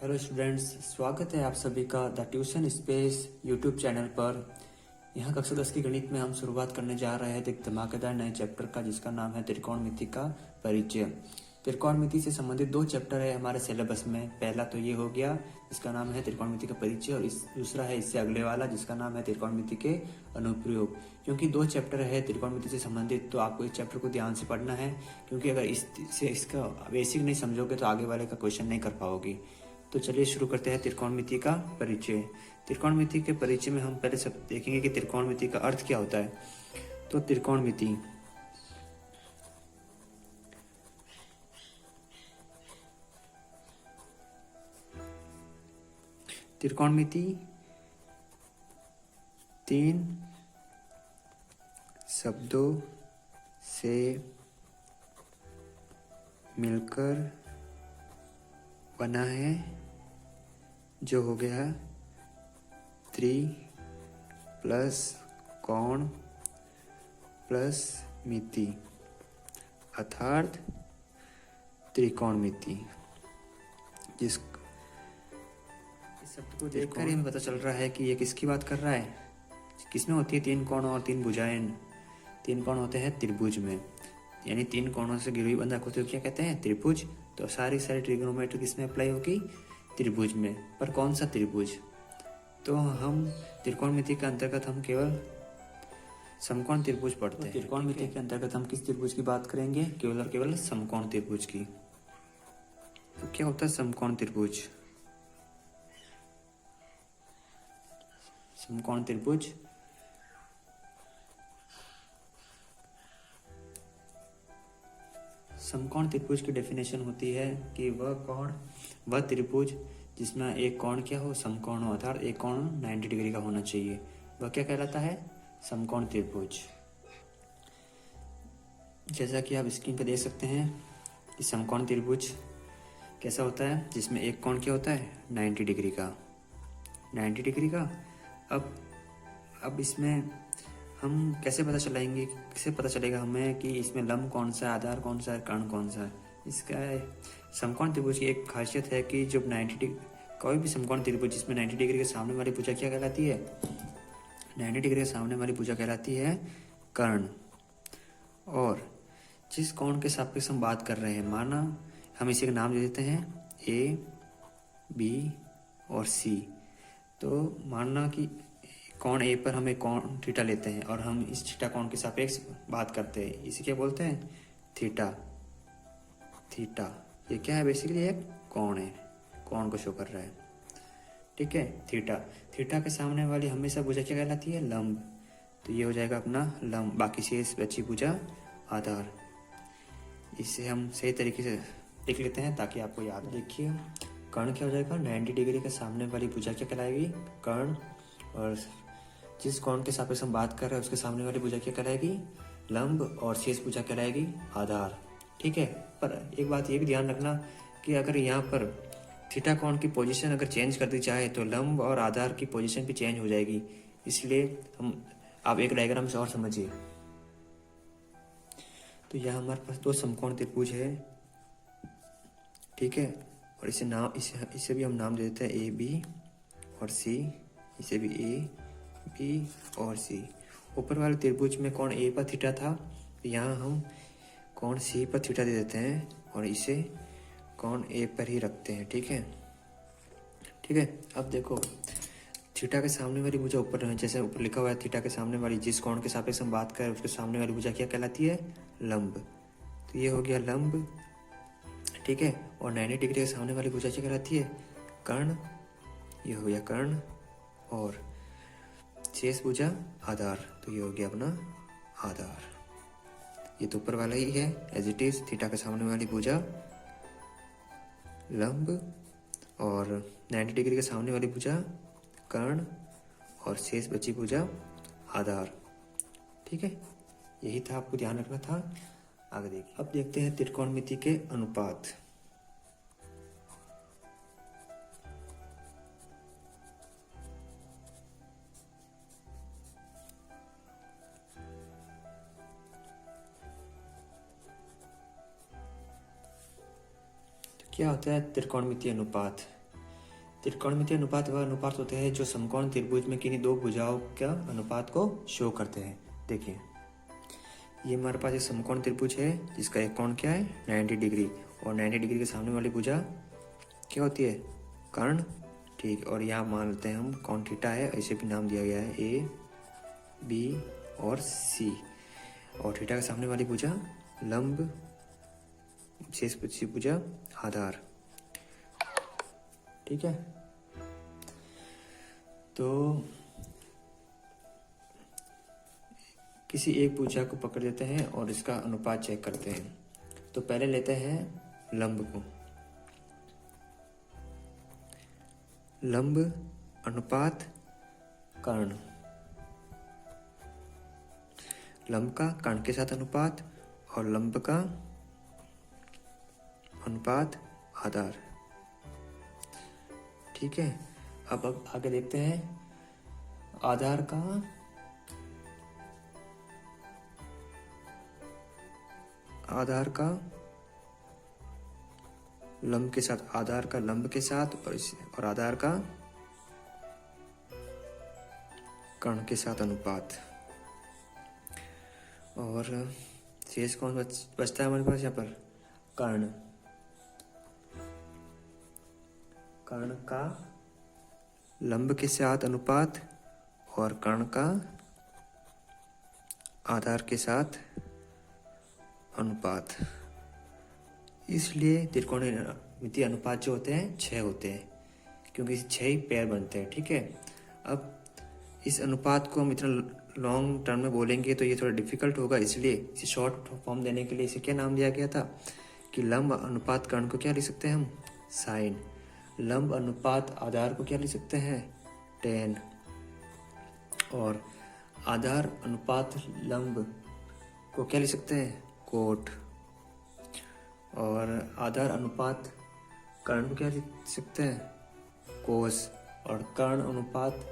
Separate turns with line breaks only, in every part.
Hello students, स्वागत है आप सभी का the tuition space YouTube channel पर। यहाँ कक्षा 10 की गणित में हम शुरुआत करने जा रहे हैं एक धमाकेदार नए चैप्टर का, जिसका नाम है त्रिकोणमिति का परिचय। त्रिकोणमिति से संबंधित दो चैप्टर है हमारे सिलेबस में। पहला तो ये हो गया जिसका नाम है त्रिकोणमिति का परिचय, और दूसरा है इससे अगले वाला जिसका नाम है त्रिकोणमिति के अनुप्रयोग। क्योंकि दो चैप्टर है त्रिकोणमिति से संबंधित, तो आपको इस चैप्टर को ध्यान से पढ़ना है, क्योंकि अगर इसका बेसिक नहीं समझोगे तो आगे वाले का क्वेश्चन नहीं कर पाओगे। तो चलिए शुरू करते हैं त्रिकोणमिति का परिचय। त्रिकोणमिति के परिचय में हम पहले सब देखेंगे कि त्रिकोणमिति का अर्थ क्या होता है। तो त्रिकोणमिति तीन शब्दों से मिलकर बना है, जो हो गया त्रि प्लस कोण प्लस मिति, अर्थात त्रिकोणमिति। इस शब्द को देखकर ही हमें पता चल रहा है कि ये किसकी बात कर रहा है। किसमें होती है तीन कोण और तीन भुजाएं। तीन कोण होते हैं त्रिभुज में, यानी तीन कोणों से घिरी हुई बंधा को तो क्या कहते हैं, त्रिभुज। तो सारी ट्रिग्नोमेट्री किसमें अप्लाई होगी, त्रिभुज में। पर कौन सा त्रिभुज? तो हम त्रिकोणमिति के अंतर्गत हम केवल समकोण त्रिभुज पढ़ते हैं। त्रिकोणमिति के अंतर्गत हम किस त्रिभुज की बात करेंगे, केवल और केवल समकोण त्रिभुज की। तो क्या होता है समकोण त्रिभुज? समकोण त्रिभुज समकोण त्रिभुज की डेफिनेशन होती है कि वह त्रिभुज जिसमें एक कोण क्या हो, समकोण हो, अर्थात एक कोण 90 डिग्री का होना चाहिए, वह क्या कहलाता है, समकोण त्रिभुज। जैसा कि आप स्क्रीन पर देख सकते हैं कि समकोण त्रिभुज कैसा होता है, जिसमें एक कोण क्या होता है, 90 डिग्री का। 90 डिग्री का। अब इसमें हम कैसे पता चलेगा हमें कि इसमें लंब कौन सा है, आधार कौन सा है, कर्ण कौन सा है। इसका समकोण त्रिभुज की एक खासियत है कि जब 90 डिग्री कोई भी समकोण त्रिभुज जिसमें 90 डिग्री के सामने वाली भुजा क्या कहलाती है, 90 डिग्री के सामने वाली भुजा कहलाती है कर्ण। और जिस कोण के सापेक्ष हम बात कर रहे हैं, माना हम इसी का नाम दे देते हैं ए, बी और सी। तो मानना कि कोण ए पर हम एक कोण थीटा लेते हैं और हम इस थीटा कोण के सापेक्ष बात करते हैं, इसे क्या बोलते हैं, थीटा। थीटा ये क्या है, बेसिकली एक कोण है, कोण को शो कर रहा है, ठीक है। थीटा के सामने वाली हमेशा भुजा क्या कहलाती है, लंब। तो ये हो जाएगा अपना लंब, बाकी शेष बची भुजा आधार। इसे हम सही तरीके से लिख लेते हैं ताकि आपको याद। देखिए कर्ण क्या हो जाएगा, 90 डिग्री के सामने वाली भुजा क्या कहलाएगी, कर्ण। और जिस कोण के सापेक्ष हम बात कर रहे हैं उसके सामने वाली भुजा क्या कहलाएगी, लंब। और शेष भुजा कहलाएगी आधार, ठीक है। पर एक बात ये भी ध्यान रखना कि अगर यहाँ पर थीटा कोण की पोजीशन अगर चेंज कर दी जाए तो लंब और आधार की पोजीशन भी चेंज हो जाएगी। इसलिए आप एक डायग्राम से और समझिए। तो यहाँ हमारे पास दो समकोण त्रिभुज है, ठीक है। और इसे भी हम नाम दे देते हैं ए, बी और सी। इसे भी ए, बी और सी। ऊपर वाले त्रिभुज में कोण ए पर थीटा था, तो यहाँ हम कोण सी पर थीटा दे देते हैं और इसे कोण ए पर ही रखते हैं, ठीक है। अब देखो थीटा के सामने वाली भुजा ऊपर है, जैसे ऊपर लिखा हुआ है थीटा के सामने वाली जिस कोण के सापेक्ष हम बात करें उसके सामने वाली भुजा क्या कहलाती है, लंब। तो ये हो गया लंब, ठीक है। और 90 डिग्री के सामने वाली भुजा क्या कहलाती है, कर्ण। ये हो गया कर्ण। और शेष भुजा आधार, तो ये हो गया अपना आधार। ये तो ऊपर वाला ही है एज इट इज, थीटा के सामने वाली भुजा लंब और 90 डिग्री के सामने वाली भुजा कर्ण और शेष बची भुजा आधार, ठीक है। यही था, आपको ध्यान रखना था। आगे देखिए, अब देखते हैं त्रिकोणमिति के अनुपात। क्या होता है त्रिकोणमितीय अनुपात? त्रिकोणमितीय अनुपात वह अनुपात होते हैं जो समकोण त्रिभुज में किन्हीं दो भुजाओं का अनुपात को शो करते हैं। देखिए, ये हमारे पास एक समकोण त्रिभुज है जिसका एक कोण क्या है 90 डिग्री, और 90 डिग्री के सामने वाली भुजा क्या होती है कर्ण। ठीक, और यहाँ मान लेते हैं हम कोण थीटा है, ऐसे भी नाम दिया गया है ए बी और सी, और थीटा के सामने वाली भुजा लंब, शेष भुजा आधार। ठीक है, तो किसी एक भुजा को पकड़ लेते हैं और इसका अनुपात चेक करते हैं। तो पहले लेते हैं लंब को, लंब अनुपात कर्ण, लंब का कर्ण के साथ अनुपात और लंब का अनुपात आधार। ठीक है, अब आगे देखते हैं आधार का लंब के साथ, आधार का लंब के साथ और आधार का कर्ण के साथ अनुपात। और शेष कौन बचता है हमारे पास यहाँ पर कर्ण, कर्ण का लंब के साथ अनुपात और कर्ण का आधार के साथ अनुपात। इसलिए त्रिकोणमितीय अनुपात जो होते हैं 6 होते हैं, क्योंकि 6 ही पेयर बनते हैं। ठीक है, अब इस अनुपात को हम इतना लॉन्ग टर्म में बोलेंगे तो ये थोड़ा डिफिकल्ट होगा, इसलिए इसे शॉर्ट फॉर्म देने के लिए इसे क्या नाम दिया गया था कि लंब अनुपात कर्ण को क्या लिख सकते हैं हम साइन, लंब अनुपात आधार को क्या लिख सकते हैं tan, और आधार अनुपात लंब को क्या लिख सकते हैं कोट, और आधार अनुपात कर्ण को क्या लिख सकते हैं कोस, और कर्ण अनुपात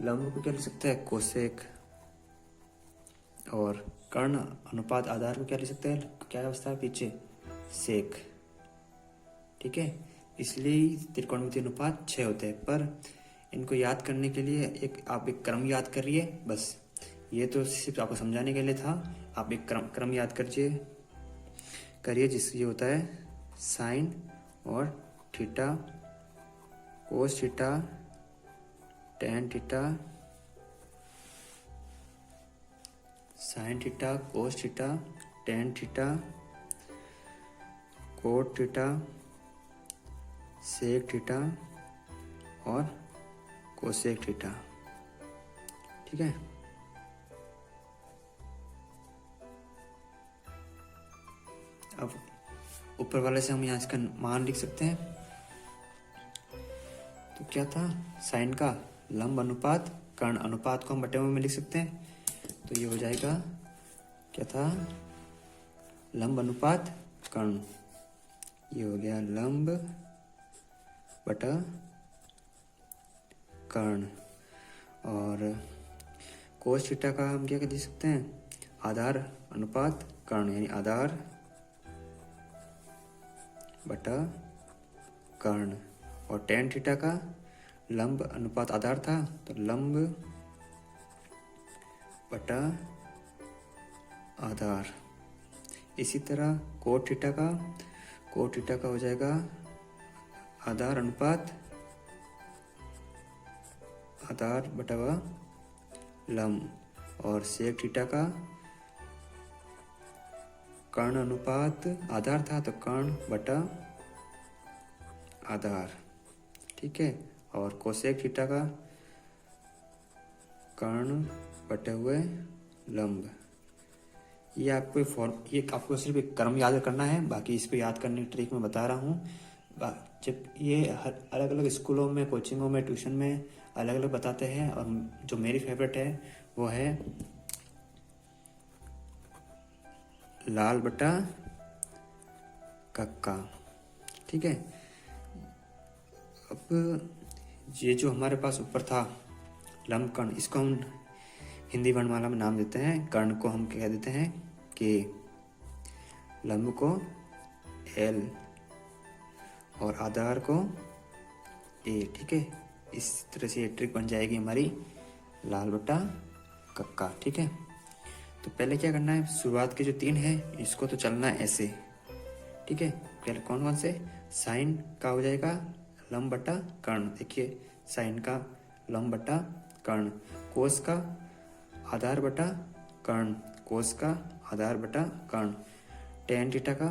लंब को क्या लिख सकते हैं कोसेक, और कर्ण अनुपात आधार को क्या लिख सकते हैं, क्या अवस्था है पीछे सेक। ठीक है, इसलिए त्रिकोणमितीय अनुपात 6 होते हैं। पर इनको याद करने के लिए आप एक क्रम याद करिए, बस ये तो सिर्फ आपको समझाने के लिए था। आप एक क्रम याद करिए जिससे ये होता है साइन और theta cos theta tan theta, sine theta cos theta tan theta cot theta sec theta और कोसेक थीटा। ठीक है, अब ऊपर वाले से हम यहाँ इसका मान लिख सकते हैं। तो क्या था साइन का लंब अनुपात कर्ण अनुपात को हम बटे में लिख सकते हैं। तो ये हो जाएगा क्या था लंब अनुपात कर्ण, ये हो गया लंब बटा कर्ण, और कोस थीटा का हम क्या लिख सकते हैं आधार अनुपात कर्ण, यानी आधार बटा कर्ण, और टेन थीटा का लंब अनुपात आधार था तो लंब बटा आधार। इसी तरह कोट थीटा का हो जाएगा आधार अनुपात आधार बटा लंब, और सेक थीटा का कर्ण अनुपात आधार था तो कर्ण बटा आधार। ठीक है, और कोसेक थीटा का कर्ण बटे हुए लंब। ये आपको सिर्फ एक क्रम याद करना है, बाकी इसको याद करने की ट्रिक मैं बता रहा हूँ। जब ये अलग अलग स्कूलों में कोचिंगों में ट्यूशन में अलग अलग बताते हैं, और जो मेरी फेवरेट है वो है लाल बटा कक्का। ठीक है, अब ये जो हमारे पास ऊपर था लंब कर्ण, इसको हम हिंदी वर्णमाला में नाम देते हैं। कर्ण को हम कह देते हैं के, लंब को एल और आधार को ए। ठीक है, इस तरह से ये ट्रिक बन जाएगी हमारी लाल बटा कक्का। ठीक है, तो पहले क्या करना है, शुरुआत के जो 3 है इसको तो चलना है ऐसे। ठीक है, पहले कौन कौन से, साइन का हो जाएगा लंब बटा कर्ण। देखिए साइन का लंब बटा कर्ण, कोस का आधार बटा कर्ण, कोस का आधार बटा कर्ण, टेन थीटा का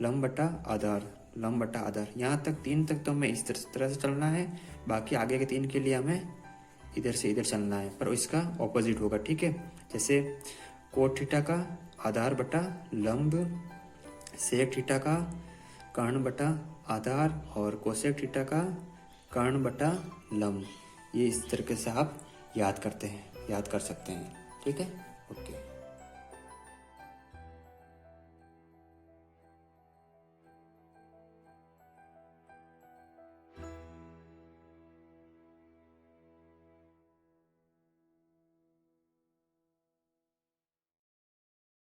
लंब बटा आधार, लंब बटा आधार। यहाँ तक 3 तक तो हमें इस तरह से चलना है, बाकी आगे के 3 के लिए हमें इधर से इधर चलना है, पर इसका ऑपोजिट होगा। ठीक है, जैसे कोट थीटा का आधार बटा लंब, सेक थीटा का कर्ण बटा आधार और कोसेक थीटा का कर्ण बटा लंब। ये इस तरीके से आप याद कर सकते हैं। ठीक है, ओके।